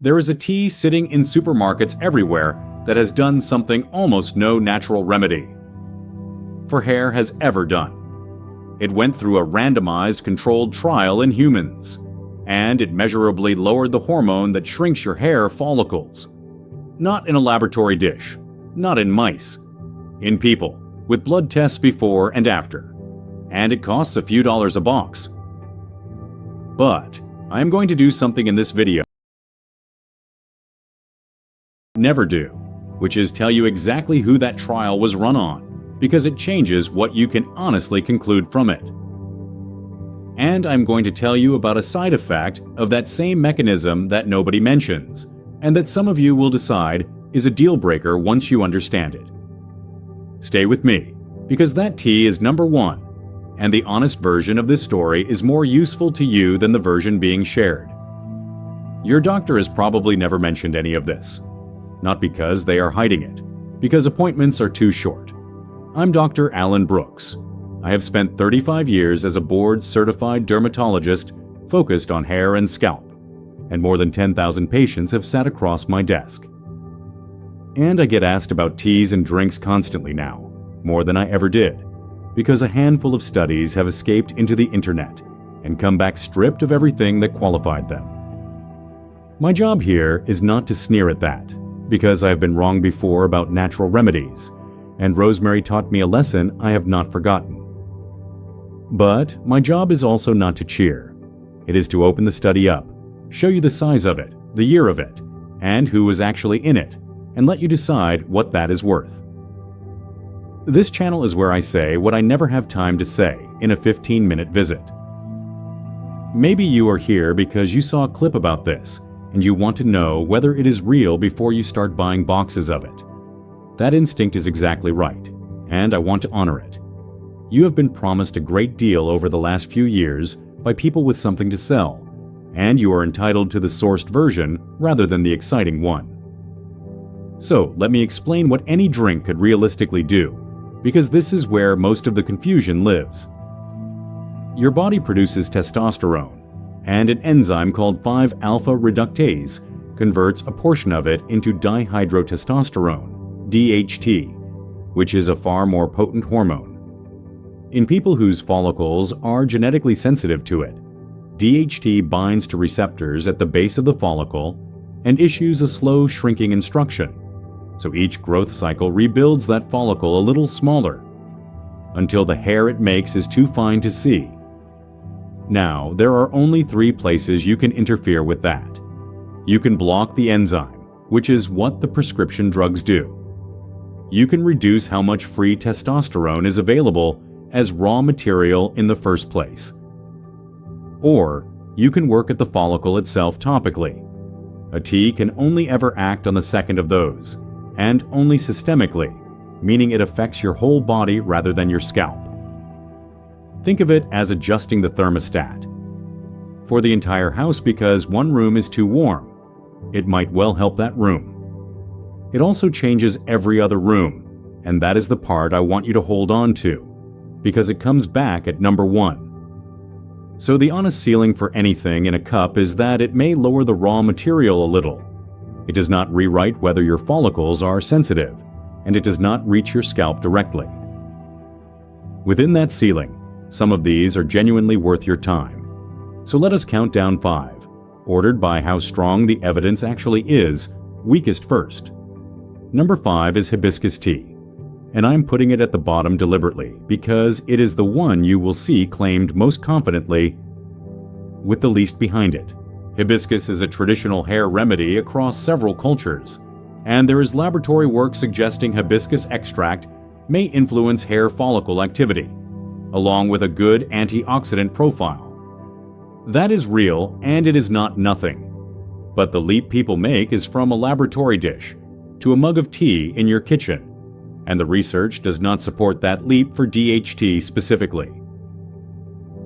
There is a tea sitting in supermarkets everywhere that has done something almost no natural remedy for hair has ever done. It went through a randomized controlled trial in humans, and it measurably lowered the hormone that shrinks your hair follicles. Not in a laboratory dish, not in mice, in people, with blood tests before and after. And it costs a few dollars a box. But I am going to do something in this video never do, which is tell you exactly who that trial was run on, because it changes what you can honestly conclude from it. And I'm going to tell you about a side effect of that same mechanism that nobody mentions, and that some of you will decide is a deal breaker once you understand it. Stay with me, because that tea is number one, and the honest version of this story is more useful to you than the version being shared. Your doctor has probably never mentioned any of this. Not because they are hiding it, because appointments are too short. I'm Dr. Alan Brooks. I have spent 35 years as a board-certified dermatologist focused on hair and scalp, and more than 10,000 patients have sat across my desk. And I get asked about teas and drinks constantly now, more than I ever did, because a handful of studies have escaped into the internet and come back stripped of everything that qualified them. My job here is not to sneer at that, because I have been wrong before about natural remedies, and Rosemary taught me a lesson I have not forgotten. But my job is also not to cheer. It is to open the study up, show you the size of it, the year of it, and who was actually in it, and let you decide what that is worth. This channel is where I say what I never have time to say in a 15-minute visit. Maybe you are here because you saw a clip about this, and you want to know whether it is real before you start buying boxes of it. That instinct is exactly right, and I want to honor it. You have been promised a great deal over the last few years by people with something to sell, and you are entitled to the sourced version rather than the exciting one. So let me explain what any drink could realistically do, because this is where most of the confusion lives. Your body produces testosterone, and an enzyme called 5-alpha reductase converts a portion of it into dihydrotestosterone, DHT, which is a far more potent hormone. In people whose follicles are genetically sensitive to it, DHT binds to receptors at the base of the follicle and issues a slow shrinking instruction, so each growth cycle rebuilds that follicle a little smaller, until the hair it makes is too fine to see. Now, there are only 3 places you can interfere with that. You can block the enzyme, which is what the prescription drugs do. You can reduce how much free testosterone is available as raw material in the first place. Or, you can work at the follicle itself topically. A tea can only ever act on the second of those, and only systemically, meaning it affects your whole body rather than your scalp. Think of it as adjusting the thermostat for the entire house because one room is too warm. It might well help that room. It also changes every other room, and that is the part I want you to hold on to, because it comes back at number 1. So the honest ceiling for anything in a cup is that it may lower the raw material a little. It does not rewrite whether your follicles are sensitive, and it does not reach your scalp directly. Within that ceiling, some of these are genuinely worth your time. So let us count down 5, ordered by how strong the evidence actually is, weakest first. Number 5 is hibiscus tea, and I'm putting it at the bottom deliberately because it is the one you will see claimed most confidently with the least behind it. Hibiscus is a traditional hair remedy across several cultures, and there is laboratory work suggesting hibiscus extract may influence hair follicle activity, along with a good antioxidant profile. That is real, and it is not nothing. But the leap people make is from a laboratory dish to a mug of tea in your kitchen, and the research does not support that leap for DHT specifically.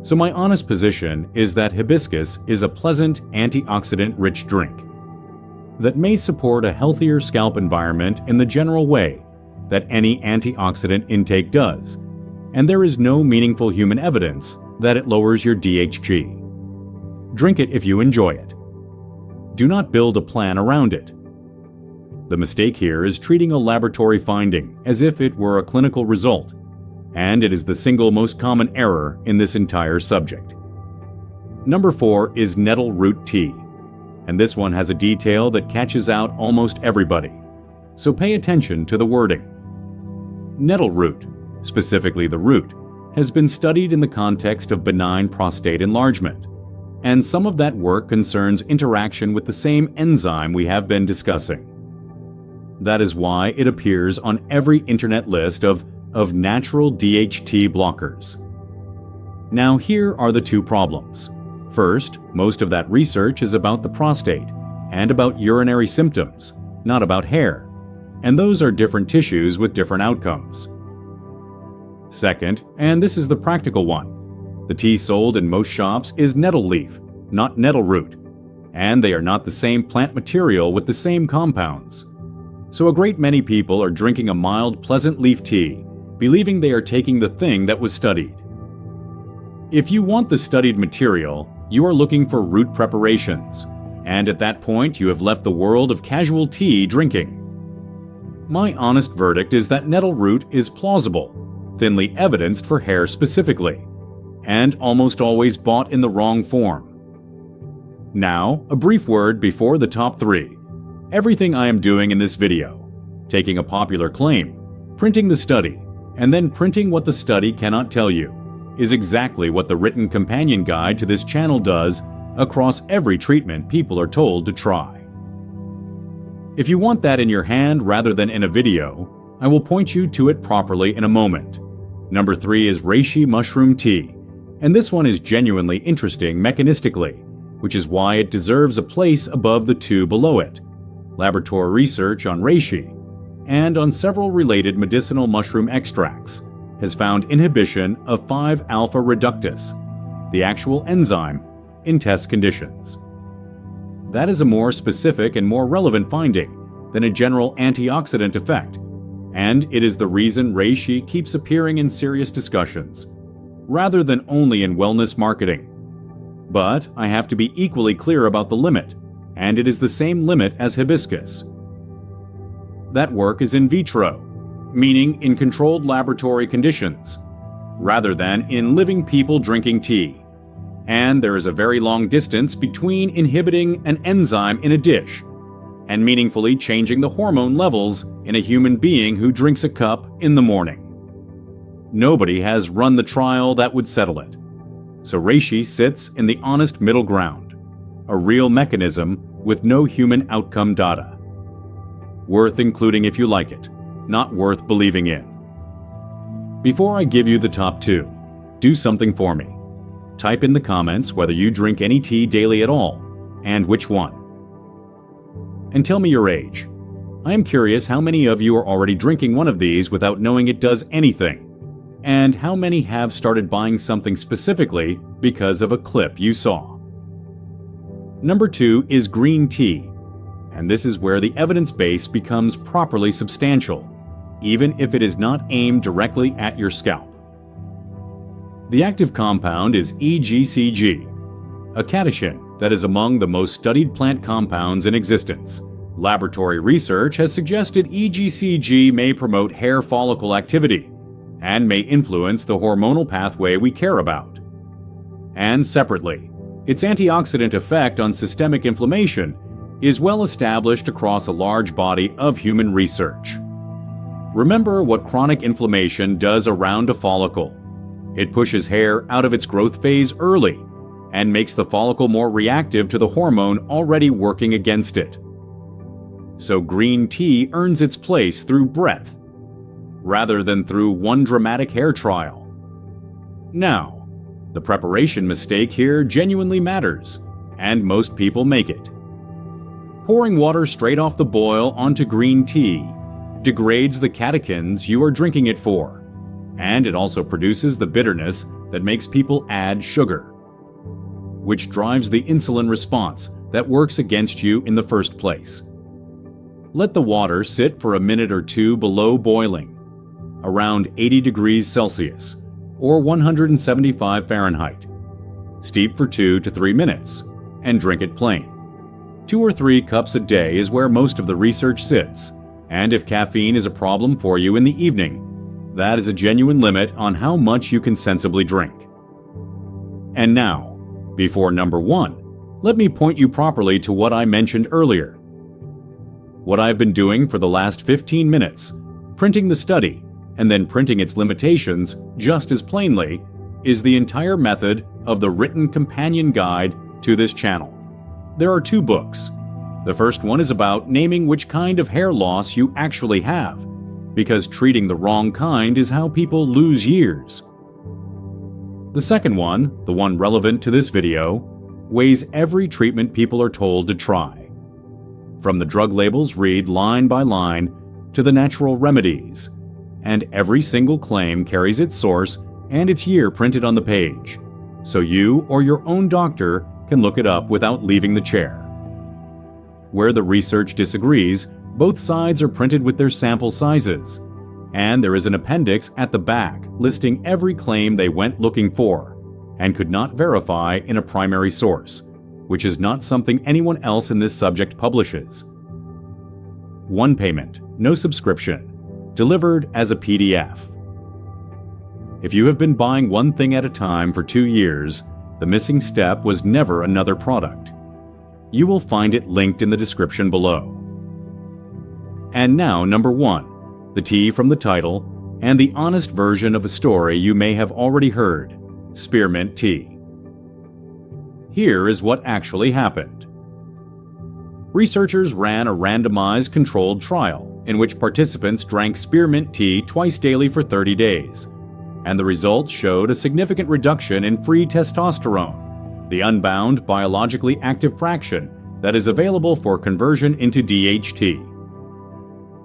So my honest position is that hibiscus is a pleasant, antioxidant-rich drink that may support a healthier scalp environment in the general way that any antioxidant intake does, and there is no meaningful human evidence that it lowers your DHT. Drink it if you enjoy it. do not build a plan around it. The mistake here is treating a laboratory finding as if it were a clinical result, and it is the single most common error in this entire subject. Number 4 is nettle root tea, and this one has a detail that catches out almost everybody, so pay attention to the wording. Nettle root, specifically the root, has been studied in the context of benign prostate enlargement, and some of that work concerns interaction with the same enzyme we have been discussing. That is why it appears on every internet list of natural DHT blockers. Now here are the two problems. First, most of that research is about the prostate and about urinary symptoms, not about hair, and those are different tissues with different outcomes. Second, and this is the practical one, the tea sold in most shops is nettle leaf, not nettle root, and they are not the same plant material with the same compounds. So a great many people are drinking a mild, pleasant leaf tea, believing they are taking the thing that was studied. If you want the studied material, you are looking for root preparations, and at that point you have left the world of casual tea drinking. My honest verdict is that nettle root is plausible, thinly evidenced for hair specifically, and almost always bought in the wrong form. Now, a brief word before the top 3. Everything I am doing in this video, taking a popular claim, printing the study, and then printing what the study cannot tell you, is exactly what the written companion guide to this channel does across every treatment people are told to try. If you want that in your hand rather than in a video, I will point you to it properly in a moment. Number 3 is Reishi mushroom tea, and this one is genuinely interesting mechanistically, which is why it deserves a place above the 2 below it. Laboratory research on reishi and on several related medicinal mushroom extracts has found inhibition of 5-alpha reductase, the actual enzyme, in test conditions. That is a more specific and more relevant finding than a general antioxidant effect, and it is the reason reishi keeps appearing in serious discussions, rather than only in wellness marketing. But I have to be equally clear about the limit, and it is the same limit as hibiscus. That work is in vitro, meaning in controlled laboratory conditions, rather than in living people drinking tea. And there is a very long distance between inhibiting an enzyme in a dish and meaningfully changing the hormone levels in a human being who drinks a cup in the morning. Nobody has run the trial that would settle it. So reishi sits in the honest middle ground, a real mechanism with no human outcome data. Worth including if you like it, not worth believing in. Before I give you the top 2, do something for me. Type in the comments whether you drink any tea daily at all, and which one. And tell me your age. I am curious how many of you are already drinking one of these without knowing it does anything, and how many have started buying something specifically because of a clip you saw. Number 2 is green tea, and this is where the evidence base becomes properly substantial, even if it is not aimed directly at your scalp. The active compound is EGCG, a catechin that is among the most studied plant compounds in existence. Laboratory research has suggested EGCG may promote hair follicle activity and may influence the hormonal pathway we care about. And separately, its antioxidant effect on systemic inflammation is well established across a large body of human research. Remember what chronic inflammation does around a follicle. It pushes hair out of its growth phase early and makes the follicle more reactive to the hormone already working against it. So green tea earns its place through breadth, rather than through one dramatic hair trial. Now, the preparation mistake here genuinely matters, and most people make it. Pouring water straight off the boil onto green tea degrades the catechins you are drinking it for, and it also produces the bitterness that makes people add sugar, which drives the insulin response that works against you in the first place. Let the water sit for a minute or 2 below boiling, around 80 degrees Celsius or 175 Fahrenheit. Steep for 2 to 3 minutes and drink it plain. 2 or 3 cups a day is where most of the research sits, and if caffeine is a problem for you in the evening, that is a genuine limit on how much you can sensibly drink. And now, before number 1, let me point you properly to what I mentioned earlier. What I've been doing for the last 15 minutes, printing the study, and then printing its limitations just as plainly, is the entire method of the written companion guide to this channel. There are 2 books. The first one is about naming which kind of hair loss you actually have, because treating the wrong kind is how people lose years. The second one, the one relevant to this video, weighs every treatment people are told to try. From the drug labels read line by line to the natural remedies, and every single claim carries its source and its year printed on the page, so you or your own doctor can look it up without leaving the chair. Where the research disagrees, both sides are printed with their sample sizes, and there is an appendix at the back listing every claim they went looking for and could not verify in a primary source, which is not something anyone else in this subject publishes. 1 payment, no subscription, delivered as a PDF. If you have been buying one thing at a time for 2 years, the missing step was never another product. You will find it linked in the description below. And now number 1, the tea from the title, and the honest version of a story you may have already heard, Spearmint tea. Here is what actually happened. Researchers ran a randomized controlled trial in which participants drank spearmint tea twice daily for 30 days, and the results showed a significant reduction in free testosterone, the unbound biologically active fraction that is available for conversion into DHT.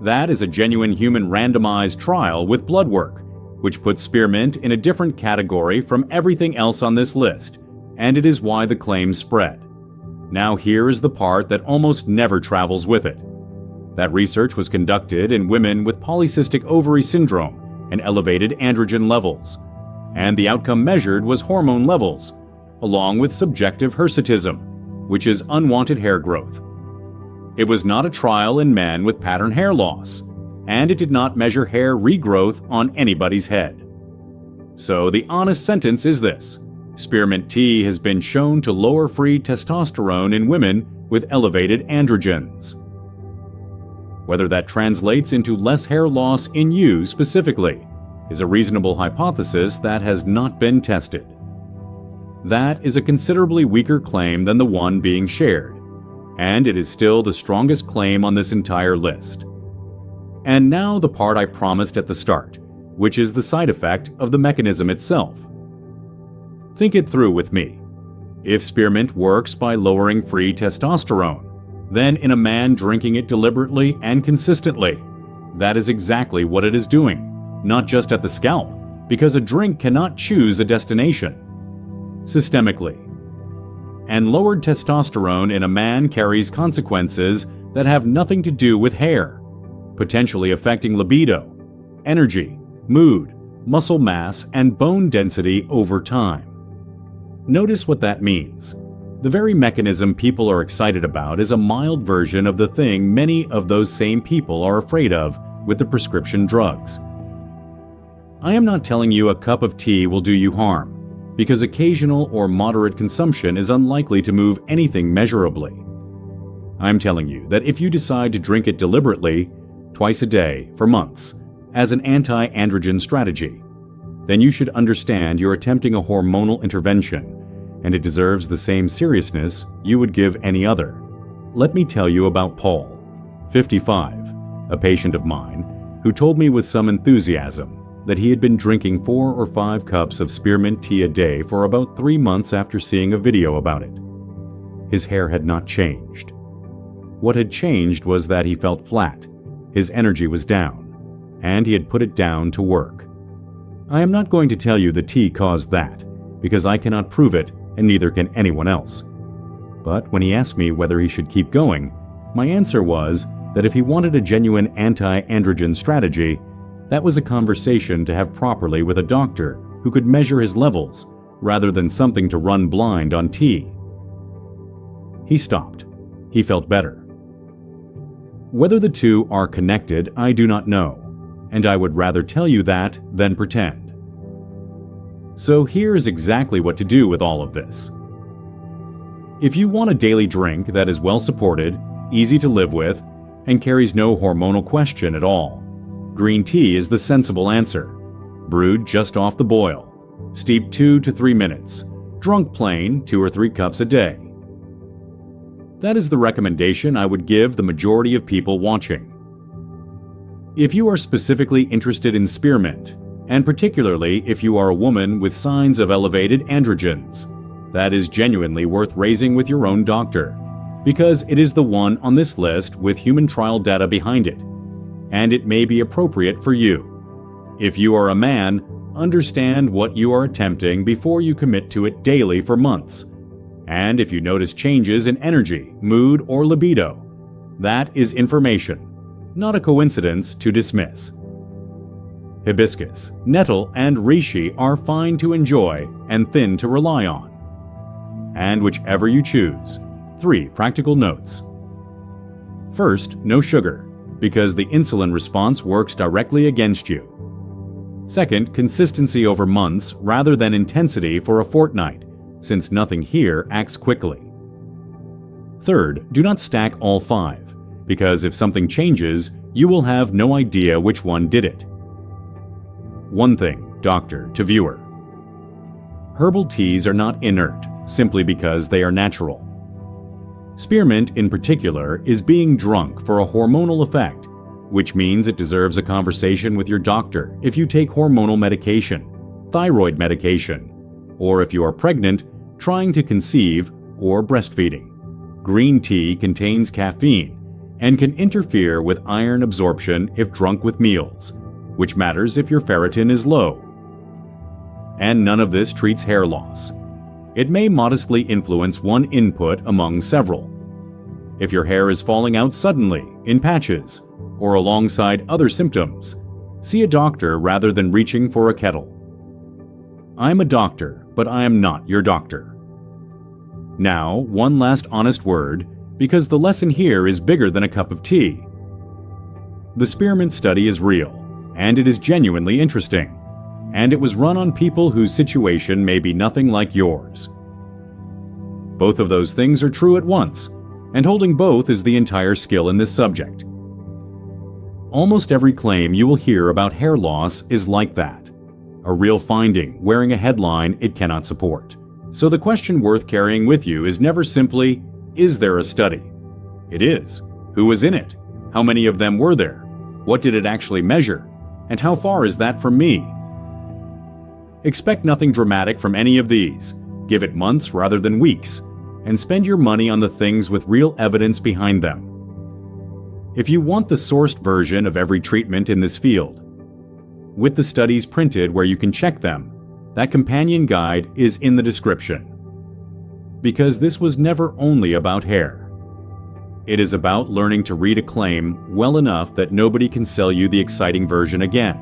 That is a genuine human randomized trial with blood work, which puts spearmint in a different category from everything else on this list, and it is why the claims spread. Now here is the part that almost never travels with it. That research was conducted in women with polycystic ovary syndrome and elevated androgen levels, and the outcome measured was hormone levels, along with subjective hirsutism, which is unwanted hair growth. It was not a trial in men with pattern hair loss, and it did not measure hair regrowth on anybody's head. So the honest sentence is this: spearmint tea has been shown to lower free testosterone in women with elevated androgens. Whether that translates into less hair loss in you specifically is a reasonable hypothesis that has not been tested. That is a considerably weaker claim than the one being shared, and it is still the strongest claim on this entire list. And now the part I promised at the start, which is the side effect of the mechanism itself. Think it through with me. If spearmint works by lowering free testosterone, then in a man drinking it deliberately and consistently, that is exactly what it is doing, not just at the scalp, because a drink cannot choose a destination. Systemically. And lowered testosterone in a man carries consequences that have nothing to do with hair, potentially affecting libido, energy, mood, muscle mass, and bone density over time. Notice what that means. The very mechanism people are excited about is a mild version of the thing many of those same people are afraid of with the prescription drugs. I am not telling you a cup of tea will do you harm, because occasional or moderate consumption is unlikely to move anything measurably. I'm telling you that if you decide to drink it deliberately, twice a day, for months, as an anti-androgen strategy, then you should understand you're attempting a hormonal intervention, and it deserves the same seriousness you would give any other. Let me tell you about Paul, 55, a patient of mine, who told me with some enthusiasm that he had been drinking 4 or 5 cups of spearmint tea a day for about 3 months after seeing a video about it. His hair had not changed. What had changed was that he felt flat, his energy was down, and he had put it down to work. I am not going to tell you the tea caused that, because I cannot prove it and neither can anyone else. But when he asked me whether he should keep going, my answer was that if he wanted a genuine anti-androgen strategy, that was a conversation to have properly with a doctor who could measure his levels, rather than something to run blind on tea. He stopped. he felt better. Whether the two are connected, I do not know, and I would rather tell you that than pretend. So here's exactly what to do with all of this. If you want a daily drink that is well supported, easy to live with, and carries no hormonal question at all, green tea is the sensible answer. Brewed just off the boil. Steeped 2 to 3 minutes. Drunk plain 2 or 3 cups a day. That is the recommendation I would give the majority of people watching. If you are specifically interested in spearmint, and particularly if you are a woman with signs of elevated androgens, that is genuinely worth raising with your own doctor, because it is the one on this list with human trial data behind it, and it may be appropriate for you. If you are a man, understand what you are attempting before you commit to it daily for months. And if you notice changes in energy, mood, or libido, that is information, not a coincidence to dismiss. Hibiscus, nettle, and reishi are fine to enjoy and thin to rely on. And whichever you choose, 3 practical notes. First, no sugar, because the insulin response works directly against you. Second, consistency over months rather than intensity for a fortnight, since nothing here acts quickly. Third, do not stack all 5, because if something changes, you will have no idea which one did it. One thing, doctor to viewer. Herbal teas are not inert, simply because they are natural. Spearmint, in particular, is being drunk for a hormonal effect, which means it deserves a conversation with your doctor if you take hormonal medication, thyroid medication, or if you are pregnant, trying to conceive, or breastfeeding. Green tea contains caffeine and can interfere with iron absorption if drunk with meals, which matters if your ferritin is low. And none of this treats hair loss. It may modestly influence one input among several. If your hair is falling out suddenly, in patches, or alongside other symptoms, see a doctor rather than reaching for a kettle. I'm a doctor, but I am not your doctor. Now, one last honest word, because the lesson here is bigger than a cup of tea. The Spearmint study is real, and it is genuinely interesting, and it was run on people whose situation may be nothing like yours. Both of those things are true at once, and holding both is the entire skill in this subject. Almost every claim you will hear about hair loss is like that. A real finding wearing a headline it cannot support. So the question worth carrying with you is never simply, is there a study? It is. Who was in it? How many of them were there? What did it actually measure? And how far is that from me? Expect nothing dramatic from any of these. Give it months rather than weeks, and spend your money on the things with real evidence behind them. If you want the sourced version of every treatment in this field, with the studies printed where you can check them, that companion guide is in the description. Because this was never only about hair. It is about learning to read a claim well enough that nobody can sell you the exciting version again.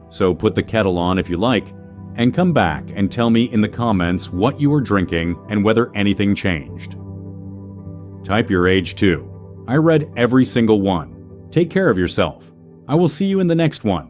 So put the kettle on if you like, and come back and tell me in the comments what you are drinking and whether anything changed. Type your age too. I read every single one. Take care of yourself. I will see you in the next one.